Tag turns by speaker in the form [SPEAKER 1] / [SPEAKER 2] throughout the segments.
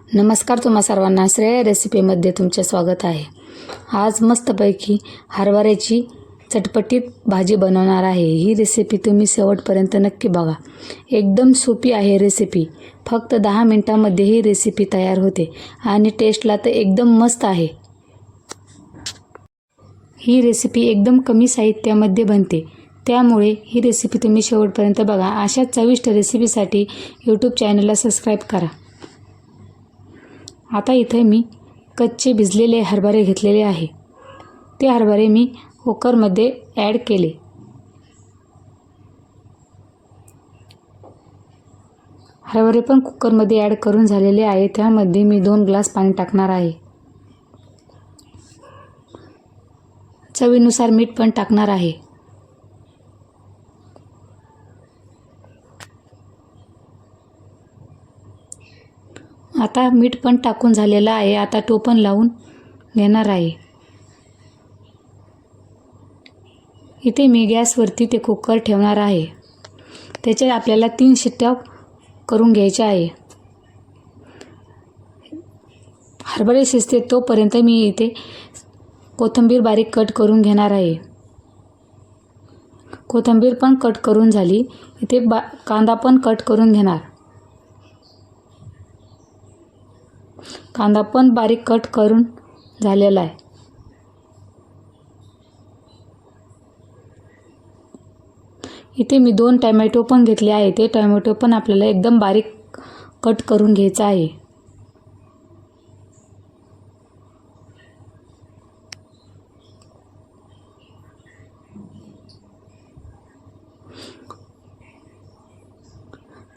[SPEAKER 1] नमस्कार, तुम्हा सर्वांना श्रेया रेसिपीमध्ये तुमचे स्वागत आहे। आज मस्तपैकी हरभऱ्याची चटपटीत भाजी बनवणार आहे। ही रेसिपी तुम्ही शेवटपर्यंत नक्की बघा। एकदम सोपी आहे रेसिपी। फक्त 10 मिनिटांमध्ये ही रेसिपी तयार होते आणि टेस्टला तर एकदम मस्त आहे। ही रेसिपी एकदम कमी साहित्यामध्ये बनते, त्यामुळे ही रेसिपी तुम्ही शेवटपर्यंत बघा। अशा चविष्ट रेसिपीसाठी यूट्यूब चॅनलला सबस्क्राईब करा। आता इथे मी कच्चे भिजलेले हरभरे घेतलेले आहे। ते हरभरे मी कुकरमध्ये ॲड केले। हरभरे पण कुकरमध्ये ॲड करून झालेले आहे। त्यामध्ये मी 2 ग्लास पाणी टाकणार आहे। चवीनुसार मीठ पण टाकणार आहे। आता मीठ पण टाकून झालेलं आहे। आता टोपण लावून घेणार आहे। इथे मी गॅसवरती ते कुकर ठेवणार आहे। त्याच्यात आपल्याला 3 शिट्ट्या करून घ्यायच्या आहे। हरभरे शिजते तोपर्यंत मी इथे कोथिंबीर बारीक कट करून घेणार आहे। कोथिंबीर पण कट करून झाली। इथे कांदा पण कट करून घेणार। कांदा पण बारीक कट करून झालेला आहे। इथे मी 2 टोमॅटो पण घेतले आहे। ते टोमॅटो पण आपल्याला एकदम बारीक कट करून घ्यायचा आहे।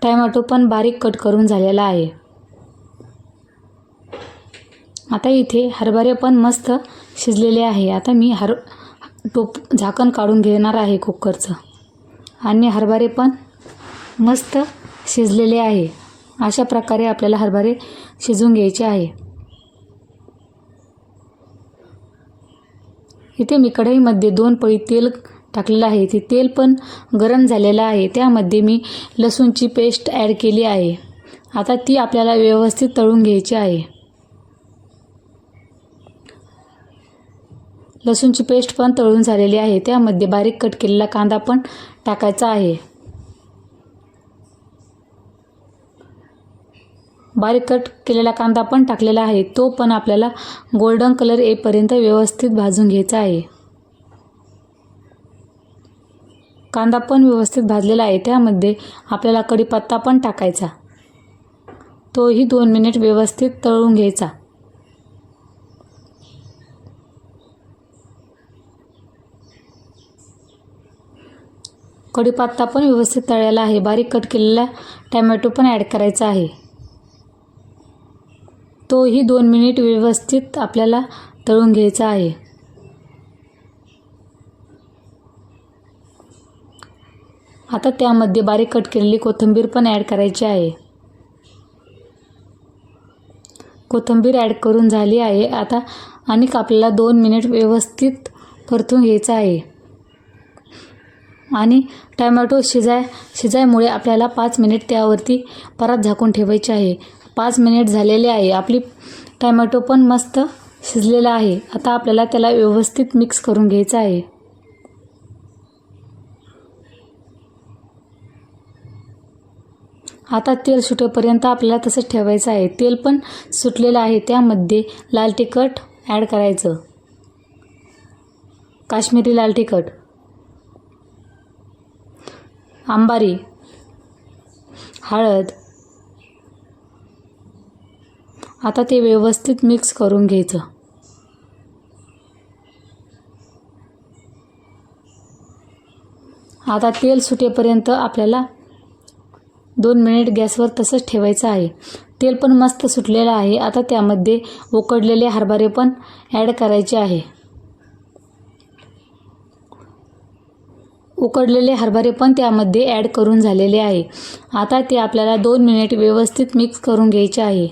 [SPEAKER 1] टोमॅटो पण बारीक कट करून झालेला आहे। आता इथे हरभरे पण मस्त शिजलेले आहे। आता मी झाकण काढून घेणार आहे कुकरचं आणि हरभरे पण मस्त शिजलेले आहे। अशा प्रकारे आपल्याला हरभरे शिजवून घ्यायचे आहे। इथे मी कढईमध्ये 2 पळी तेल टाकलेलं आहे। ते तेल पण गरम झालेलं आहे। त्यामध्ये मी लसूणची पेस्ट ॲड केली आहे। आता ती आपल्याला व्यवस्थित तळून घ्यायची आहे। लसूणची पेस्ट पण तळून झालेली आहे। त्यामध्ये बारीक कट केलेला कांदा पण टाकायचा आहे। बारीक कट केलेला कांदा पण टाकलेला आहे। तो पण आपल्याला गोल्डन कलर येईपर्यंत व्यवस्थित भाजून घ्यायचा आहे। कांदा पण व्यवस्थित भाजलेला आहे। त्यामध्ये आपल्याला कढीपत्ता पण टाकायचा। तोही 2 मिनिट व्यवस्थित तळून घ्यायचा। कढीपत्ता पण व्यवस्थित तळलेला आहे। बारीक कट केलेला टोमॅटो पण ॲड करायचा आहे। तोही 2 मिनिट व्यवस्थित आपल्याला तळून घ्यायचा आहे। आता त्यामध्ये बारीक कट केलेली कोथिंबीर पण ॲड करायची आहे। कोथिंबीर ॲड करून झाली आहे। आता आपल्याला 2 मिनिट व्यवस्थित परतून घ्यायचं आहे आणि टोमॅटो शिजायमुळे आपल्याला 5 मिनिट त्यावरती परत झाकून ठेवायचे आहे। 5 मिनिट झालेले आहे। आपली टोमॅटो पण मस्त शिजलेला आहे। आता आपल्याला त्याला व्यवस्थित मिक्स करून घ्यायचं आहे। आता तेल सुटेपर्यंत आपल्याला तसंच ठेवायचं आहे। तेल पण सुटलेलं आहे। त्यामध्ये लाल तिखट ॲड करायचं, काश्मीरी लाल तिखट, अंबारी, हळद। आता ते व्यवस्थित मिक्स करून घ्यायचं। आता तेल सुटेपर्यंत आपल्याला 2 मिनिट गॅसवर तसंच ठेवायचं आहे। तेल पण मस्त सुटलेलं आहे। आता त्यामध्ये उकडलेले हरभरे पण ॲड करायचे आहे। उकडलेले हरभरे पण त्यामध्ये ॲड करून झालेले आहे। आता ते आपल्याला 2 मिनिट व्यवस्थित मिक्स करून घ्यायचे आहे।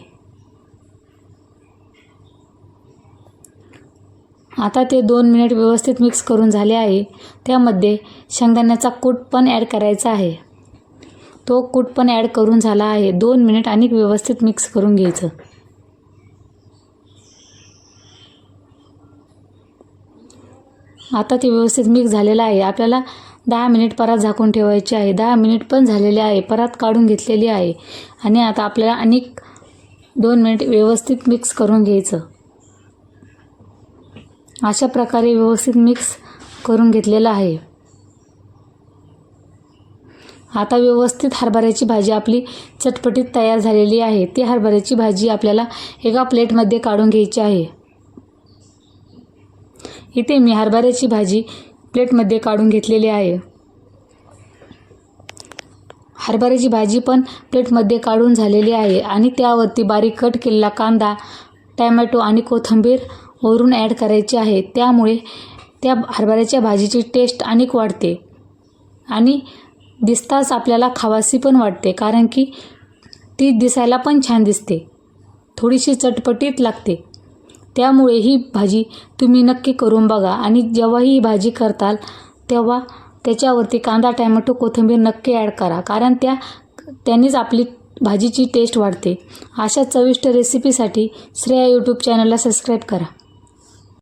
[SPEAKER 1] आता ते 2 मिनिट व्यवस्थित मिक्स करून झाले आहे। त्यामध्ये शेंगदाण्याचा कूट पण ॲड करायचा आहे। तो कूट पण ॲड करून झाला आहे। 2 मिनिट आणि व्यवस्थित मिक्स करून घ्यायचं। आता ते व्यवस्थित मिक्स झालेलं आहे. आपल्याला 10 मिनिट परात झाकून ठेवायचे आहे. 10 मिनिट पण झालेले आहे. परात काढून घेतलेली आहे आणि आता आपल्याला अनेक 2 मिनिट व्यवस्थित मिक्स करून घ्यायचं. अशा प्रकारे व्यवस्थित मिक्स करून घेतलेलं आहे. आता व्यवस्थित हरभऱ्याची भाजी आपली चटपटीत तयार झालेली आहे. ती हरभऱ्याची भाजी आपल्याला एका प्लेटमध्ये काढून घ्यायची आहे. इथे मी हरभऱ्याची भाजी प्लेटमध्ये काढून घेतलेली आहे. हरभऱ्याची भाजी पण प्लेटमध्ये काढून झालेली आहे आणि त्यावरती बारीक कट केलेला कांदा, टॅमॅटो आणि कोथिंबीर वरून ॲड करायची आहे. त्यामुळे त्या हरभऱ्याच्या भाजीची टेस्ट अनेक वाढते आणि दिसताच आपल्याला खावासी पण वाटते, कारण की ती दिसायला पण छान दिसते, थोडीशी चटपटीत लागते. त्यामुळे ही भाजी तुम्ही नक्की करून बघा आणि जेव्हाही ही भाजी करताल तेव्हा त्याच्यावरती कांदा, टॅमॅटो, कोथिंबीर नक्की ॲड करा, कारण त्यांनीच आपली भाजीची टेस्ट वाढते. अशा चविष्ट रेसिपीसाठी श्रेया यूट्यूब चॅनलला सबस्क्राईब करा.